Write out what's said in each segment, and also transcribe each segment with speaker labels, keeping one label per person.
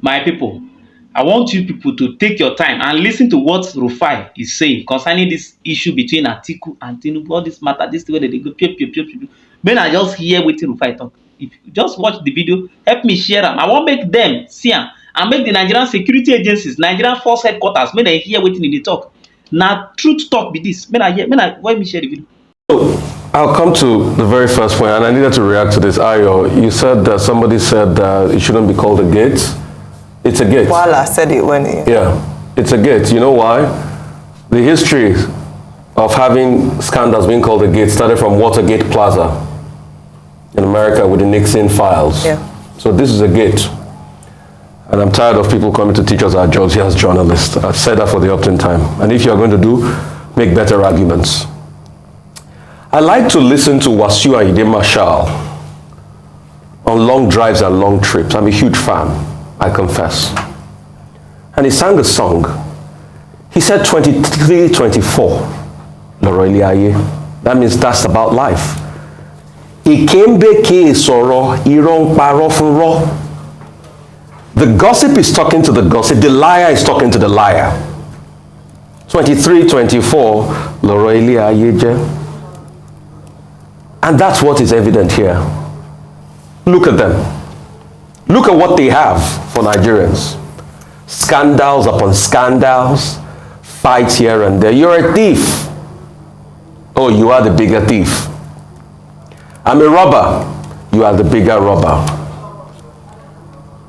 Speaker 1: My people, I want you people to take your time and listen to what Rufai is saying concerning this issue between Atiku and Tinubu. All this matter, this way that they go pew pew pew pew. When I just hear wetin Rufai talk, if you just watch the video, help me share am. I wan make them see am and make the Nigerian security agencies, Nigerian force headquarters, make dem hear wetin e dey talk. Na truth talk be this. Make I hear, let me share the video.
Speaker 2: I'll come to the very first point, and I needed to react to this. Ayo, you said that somebody said that it shouldn't be called a gate. It's a gate.
Speaker 3: Wala said it when he...
Speaker 2: Yeah, it's a gate. You know why? The history of having scandals being called a gate started from Watergate Plaza in America with the Nixon files.
Speaker 3: Yeah.
Speaker 2: So this is a gate. And I'm tired of people coming to teach us our jobs here as journalists. I've said that for the upton time. And if you're going to do, make better arguments. I like to listen to Wasiu Ayinde Marshal on long drives and long trips. I'm a huge fan, I confess. And he sang a song. He said 23, 24. That means that's about life. The gossip is talking to the gossip. The liar is talking to the liar. 23, 24. And that's what is evident here. Look at them. Look at what they have for Nigerians. Scandals upon scandals, fights here and there. You're a thief. Oh, you are the bigger thief. I'm a robber. You are the bigger robber.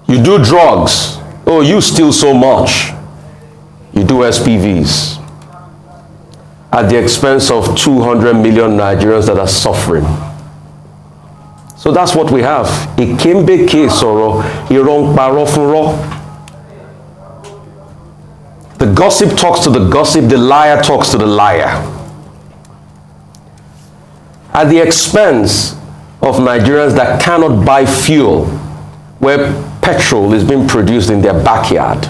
Speaker 2: You do drugs. Oh, you steal so much. You do SPVs. At the expense of 200 million Nigerians that are suffering. So that's what we have. Ikembe kesoro, irong parofuro. The gossip talks to the gossip, the liar talks to the liar. At the expense of Nigerians that cannot buy fuel, where petrol is being produced in their backyard.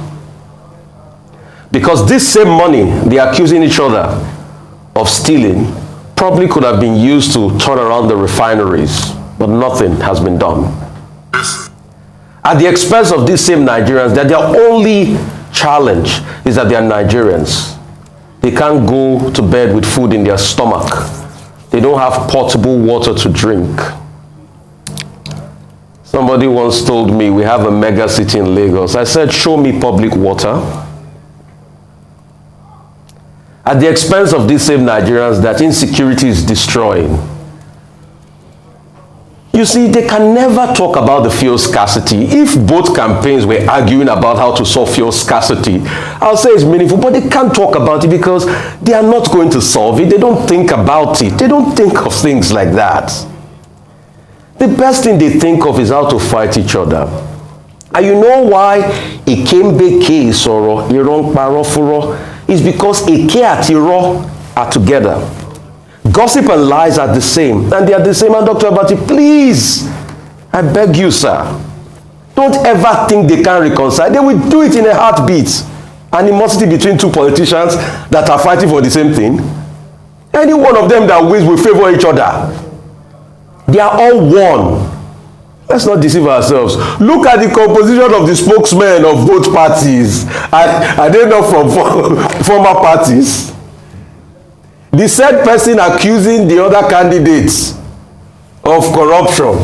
Speaker 2: Because this same money they're accusing each other of stealing probably could have been used to turn around the refineries, but nothing has been done. At the expense of these same Nigerians, that their only challenge is that they are Nigerians. They can't go to bed with food in their stomach. They don't have potable water to drink. Somebody once told me, we have a mega city in Lagos. I said, show me public water. At the expense of these same Nigerians that insecurity is destroying. You see, they can never talk about the fuel scarcity. If both campaigns were arguing about how to solve fuel scarcity, I'll say it's meaningful, but they can't talk about it because they are not going to solve it. They don't think about it. They don't think of things like that. The best thing they think of is how to fight each other. And you know why Ikembe Ke Isoro, Irong Parofuro, is because Ike and Iro are together. Gossip and lies are the same, and they are the same. And Dr. Abati, please, I beg you, sir, don't ever think they can reconcile. They will do it in a heartbeat. Animosity between two politicians that are fighting for the same thing. Any one of them that wins will favor each other. They are all one. Let's not deceive ourselves. Look at the composition of the spokesmen of both parties. Are they not from former parties? The said person accusing the other candidates of corruption.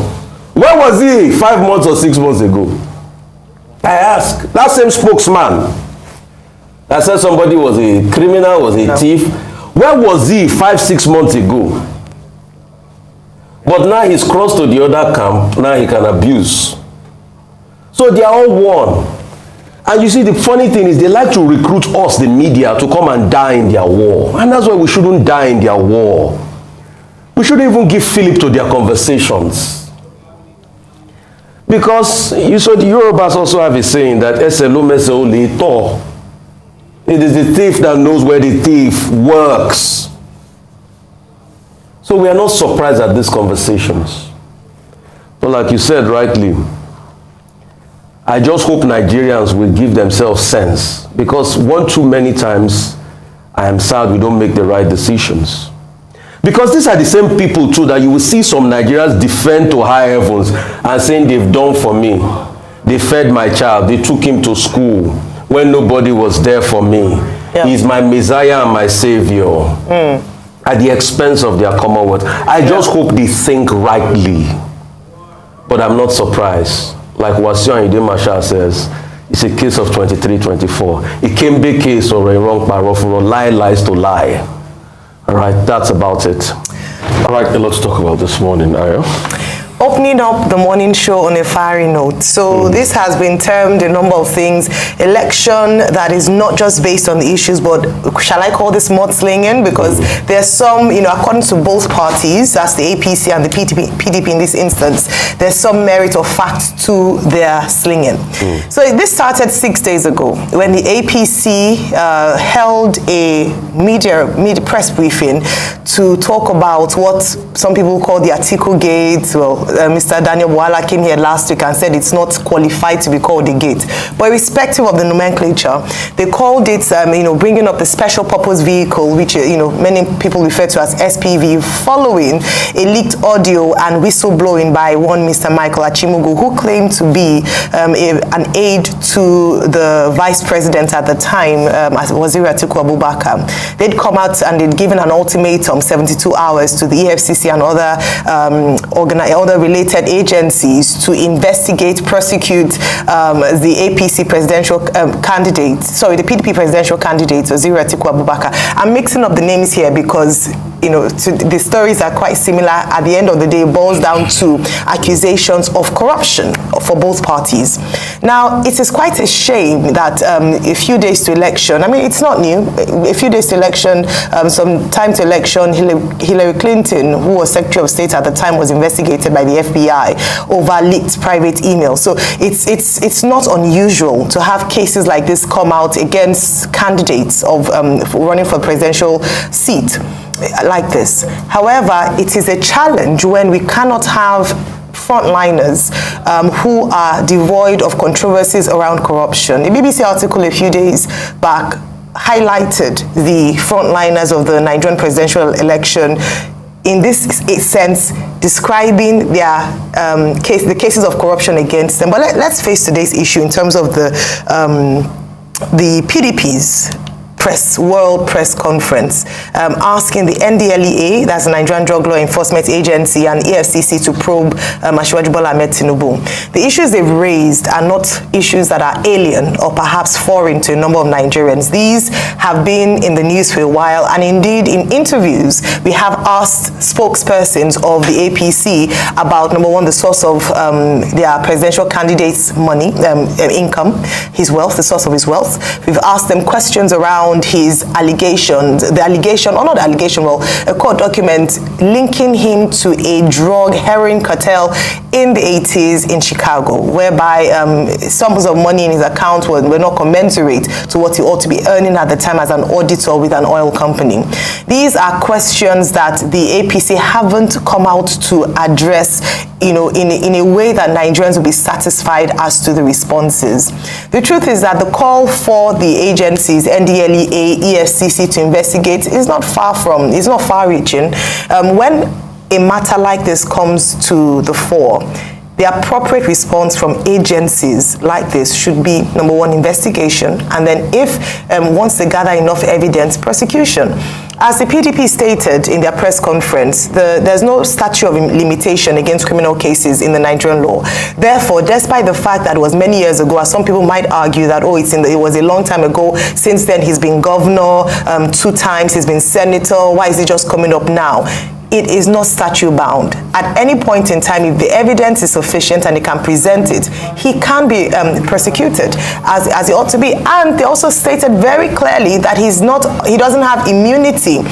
Speaker 2: Where was he 5 months or 6 months ago? I ask. That same spokesman that said somebody was a criminal, was a thief. Where was he 5-6 months ago? But now he's crossed to the other camp. Now he can abuse. So they are all one. And you see, the funny thing is they like to recruit us, the media, to come and die in their war. And that's why we shouldn't die in their war. We shouldn't even give Philip to their conversations. Because you saw the Yorubas also have a saying that it is the thief that knows where the thief works. So we are not surprised at these conversations. But like you said rightly, I just hope Nigerians will give themselves sense. Because one too many times, I am sad we don't make the right decisions. Because these are the same people too that you will see some Nigerians defend to high heavens and saying they've done for me. They fed my child. They took him to school when nobody was there for me.
Speaker 3: Yeah.
Speaker 2: He's my Messiah and my Savior. At the expense of their commonwealth. I just hope they think rightly. But I'm not surprised. Like Wasiu Ayinde Marshal says, it's a case of 23-24. It can be a case of a wrong parole, lie lies to lie. All right, that's about it. All right, let's talk about this morning, Ayo.
Speaker 3: Opening up the morning show on a fiery note. So this has been termed a number of things. Election that is not just based on the issues, but shall I call this mudslinging? Because there's some, according to both parties, that's the APC and the PDP in this instance, there's some merit or fact to their slinging. So this started 6 days ago when the APC held a media press briefing to talk about what some people call the Atiku gate. Well, Mr. Daniel Bwala came here last week and said it's not qualified to be called a gate. But irrespective of the nomenclature, they called it, bringing up the special purpose vehicle, which, many people refer to as SPV, following a leaked audio and whistleblowing by one Mr. Michael Achimugu, who claimed to be an aide to the vice president at the time, Waziri Atiku Abubakar. They'd come out and they'd given an ultimatum, 72 hours, to the EFCC and other related agencies to investigate, prosecute the APC presidential candidate, the PDP presidential candidate, Waziri Atiku Abubakar. I'm mixing up the names here because, the stories are quite similar. At the end of the day, it boils down to accusations of corruption for both parties. Now, it is quite a shame that a few days to election, it's not new, a few days to election, some time to election, Hillary Clinton, who was Secretary of State at the time, was investigated by the FBI over leaked private emails. So it's not unusual to have cases like this come out against candidates of running for presidential seat like this. However, it is a challenge when we cannot have frontliners who are devoid of controversies around corruption. The BBC article a few days back highlighted the frontliners of the Nigerian presidential election in this sense, describing their the cases of corruption against them. But let's face today's issue in terms of the PDP's World Press Conference, asking the NDLEA, that's the Nigerian Drug Law Enforcement Agency, and EFCC to probe Asiwaju Bola Ahmed Tinubu. The issues they've raised are not issues that are alien or perhaps foreign to a number of Nigerians. These have been in the news for a while, and indeed in interviews we have asked spokespersons of the APC about, number one, the source of their presidential candidate's money, income, his wealth, the source of his wealth. We've asked them questions around his allegations, a court document linking him to a heroin cartel in the 80s in Chicago, whereby sums of money in his account were not commensurate to what he ought to be earning at the time as an auditor with an oil company. These are questions that the APC haven't come out to address in a way that Nigerians will be satisfied as to the responses. The truth is that the call for the agencies, NDLEA, EFCC, to investigate is not far-reaching. When a matter like this comes to the fore, the appropriate response from agencies like this should be, number one, investigation, and then if once they gather enough evidence, prosecution. As the PDP stated in their press conference, there's no statute of limitation against criminal cases in the Nigerian law. Therefore, despite the fact that it was many years ago, as some people might argue that, it was a long time ago, since then he's been governor 2 times, he's been senator, why is he just coming up now? It is not statute bound. At any point in time, if the evidence is sufficient and he can present it, he can be prosecuted as he ought to be. And they also stated very clearly that he doesn't have immunity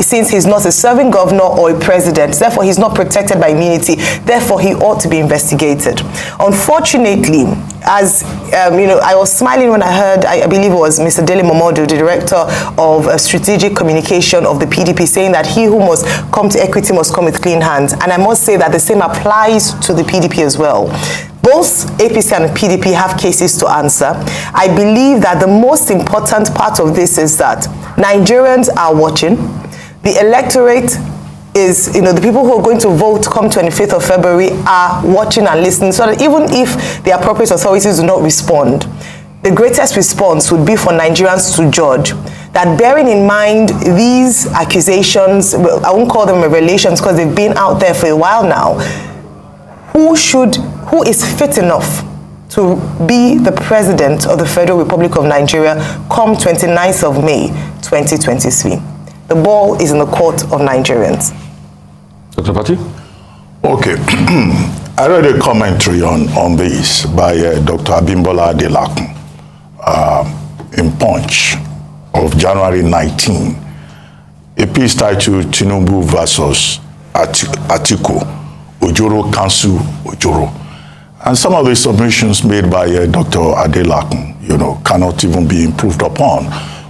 Speaker 3: since he's not a serving governor or a president. Therefore, he's not protected by immunity. Therefore, he ought to be investigated. Unfortunately, as I was smiling when I heard, I believe it was Mr. Dele Momodu, the director of strategic communication of the PDP, saying that he who must come to equity must come with clean hands. And I must say that the same applies to the PDP as well. Both APC and PDP have cases to answer. I believe that the most important part of this is that Nigerians are watching. The electorate is, the people who are going to vote come 25th of February are watching and listening, so that even if the appropriate authorities do not respond, the greatest response would be for Nigerians to judge. That bearing in mind these accusations, well, I won't call them revelations because they've been out there for a while now, who is fit enough to be the president of the Federal Republic of Nigeria come 29th of May 2023. The ball is in the court of Nigerians.
Speaker 2: Dr. Patti?
Speaker 4: Okay. I read a commentary on this by Dr. Abimbola Adelakun in Punch of January 19. A piece titled Tinubu versus Atiku, Ojoro Council Ojoro. And some of the submissions made by Dr. Adelakun, cannot even be improved upon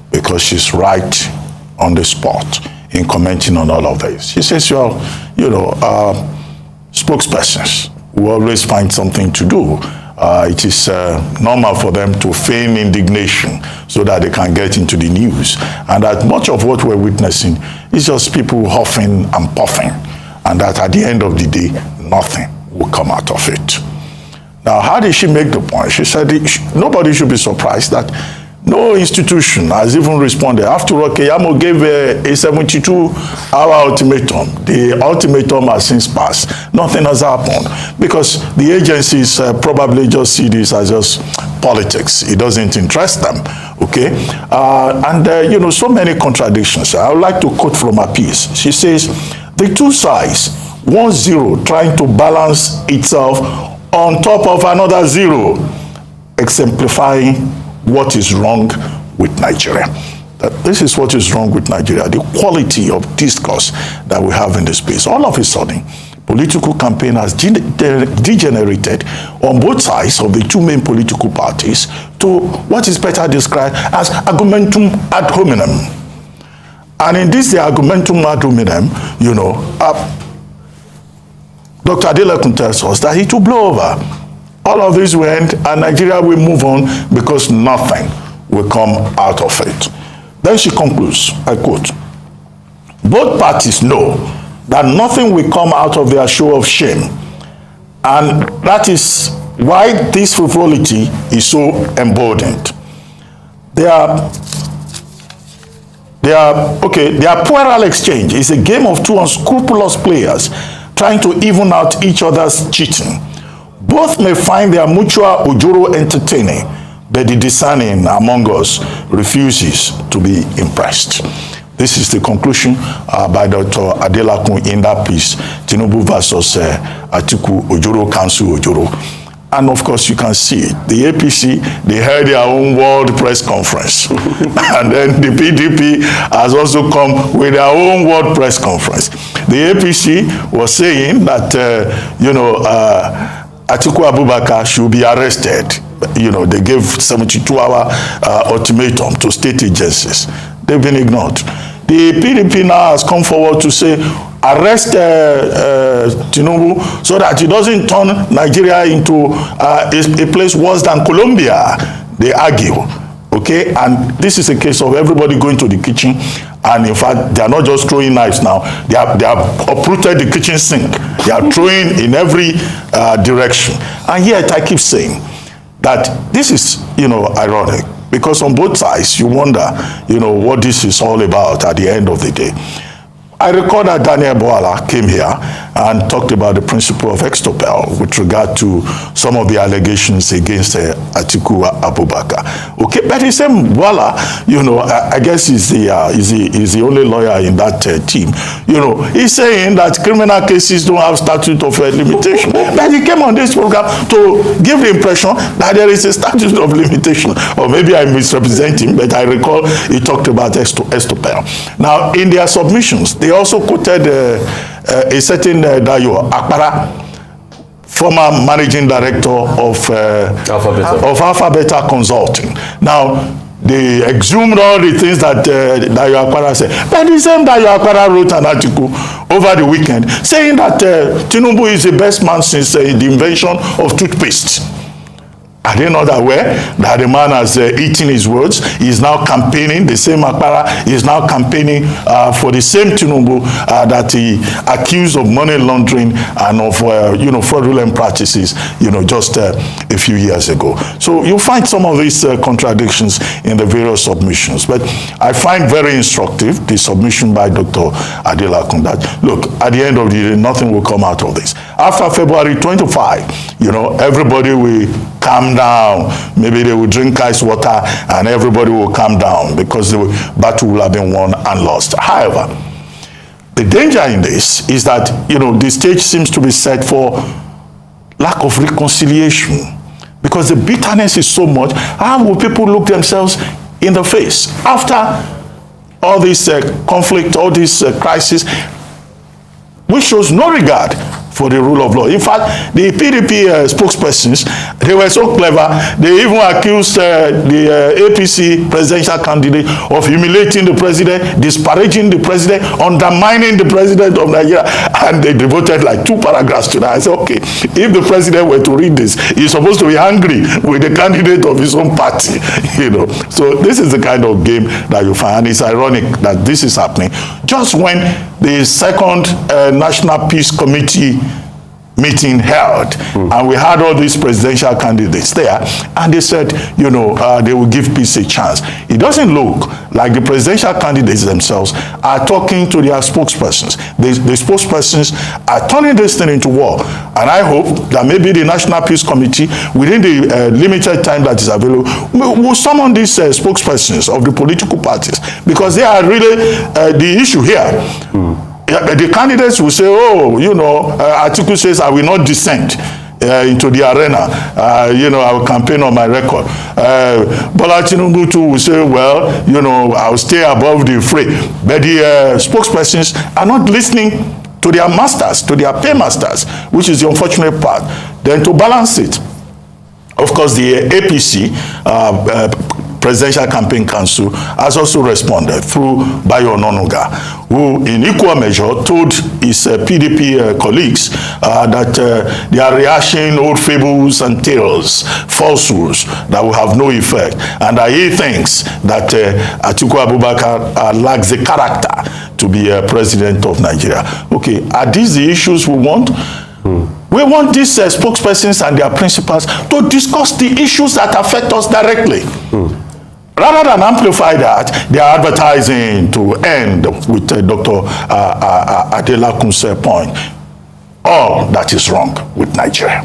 Speaker 4: because she's right on the spot in commenting on all of this. She says, spokespersons will always find something to do. It is normal for them to feign indignation so that they can get into the news. And that much of what we're witnessing is just people huffing and puffing. And that at the end of the day, nothing will come out of it. Now, how did she make the point? She said nobody should be surprised that no institution has even responded. After all, Keyamo gave a 72-hour ultimatum. The ultimatum has since passed. Nothing has happened because the agencies probably just see this as just politics. It doesn't interest them, okay? So many contradictions. I would like to quote from her piece. She says, the two sides, 1-0, trying to balance itself on top of another 0, exemplifying what is wrong with Nigeria. This is what is wrong with Nigeria, the quality of discourse that we have in this space. All of a sudden, political campaign has degenerated on both sides of the two main political parties to what is better described as argumentum ad hominem. And in this, the argumentum ad hominem, Dr. Adelakun tells us that it will blow over. All of this will end and Nigeria will move on because nothing will come out of it. Then she concludes, I quote, both parties know that nothing will come out of their show of shame. And that is why this frivolity is so emboldened. Their puerile exchange is a game of two unscrupulous players trying to even out each other's cheating. Both may find their mutual ojoro entertaining, but the discerning among us refuses to be impressed. This is the conclusion by Dr. Adelakun in that piece, Tinubu versus Atiku, Ojoro Council Ojoro. And of course, you can see it. The APC, they held their own world press conference. And then the PDP has also come with their own world press conference. The APC was saying that, Atiku Abubakar should be arrested. They gave 72-hour ultimatum to state agencies. They've been ignored. The PDP now has come forward to say, arrest Tinubu so that he doesn't turn Nigeria into a place worse than Colombia. They argue, okay? And this is a case of everybody going to the kitchen, and in fact, they are not just throwing knives now. They have uprooted the kitchen sink. They are throwing in every direction. And yet, I keep saying that this is, ironic, because on both sides, you wonder, what this is all about at the end of the day. I recall that Daniel Boala came here and talked about the principle of extopel with regard to some of the allegations against Atiku Abubakar. Okay, but the same Boala, I guess is the only lawyer in that team. He's saying that criminal cases don't have statute of limitation. But he came on this program to give the impression that there is a statute of limitation. Or maybe I misrepresent him, but I recall he talked about extopel. Now, in their submissions, they also quoted a certain Dayo Akpara, former managing director of Alpha Beta Consulting. Now, they exhumed all the things that Dayo Akpara said. But the same Dayo Akpara wrote an article over the weekend saying that Tinubu is the best man since the invention of toothpaste. Are they not aware that the man has eaten his words? He is now campaigning, the same Akpara is now campaigning for the same Tinubu that he accused of money laundering and of, fraudulent practices, just a few years ago. So you find some of these contradictions in the various submissions. But I find very instructive the submission by Dr. Adelakun that, look, at the end of the day, nothing will come out of this. After February 25, everybody will calm down. Maybe they will drink ice water and everybody will calm down because the battle will have been won and lost. However, the danger in this is that, the stage seems to be set for lack of reconciliation because the bitterness is so much. How will people look themselves in the face after all this conflict, all this crisis, which shows no regard for the rule of law? In fact, the PDP spokespersons, they were so clever, they even accused the APC presidential candidate of humiliating the president, disparaging the president, undermining the president of Nigeria, and they devoted like 2 paragraphs to that. I said, okay, if the president were to read this, he's supposed to be angry with the candidate of his own party, So this is the kind of game that you find, and it's ironic that this is happening just when the second National Peace Committee meeting held, and we had all these presidential candidates there, and they said, they will give peace a chance. It doesn't look like the presidential candidates themselves are talking to their spokespersons. The spokespersons are turning this thing into war, and I hope that maybe the National Peace Committee, within the limited time that is available, will summon these spokespersons of the political parties, because they are really the issue here. The candidates will say, Atiku says, I will not descend into the arena. I will campaign on my record. Bola Tinubu too will say, well, I'll stay above the fray. But the spokespersons are not listening to their masters, to their paymasters, which is the unfortunate part. Then to balance it, of course, the APC Presidential Campaign Council has also responded through Bayo Ononuga, who in equal measure told his PDP colleagues that they are rehashing old fables and tales, falsehoods that will have no effect, and that he thinks that Atiku Abubakar lacks the character to be president of Nigeria. Okay, are these the issues we want? We want these spokespersons and their principals to discuss the issues that affect us directly. Rather than amplify that, they are advertising to end with Dr. Adelakun's point. All that is wrong with Nigeria.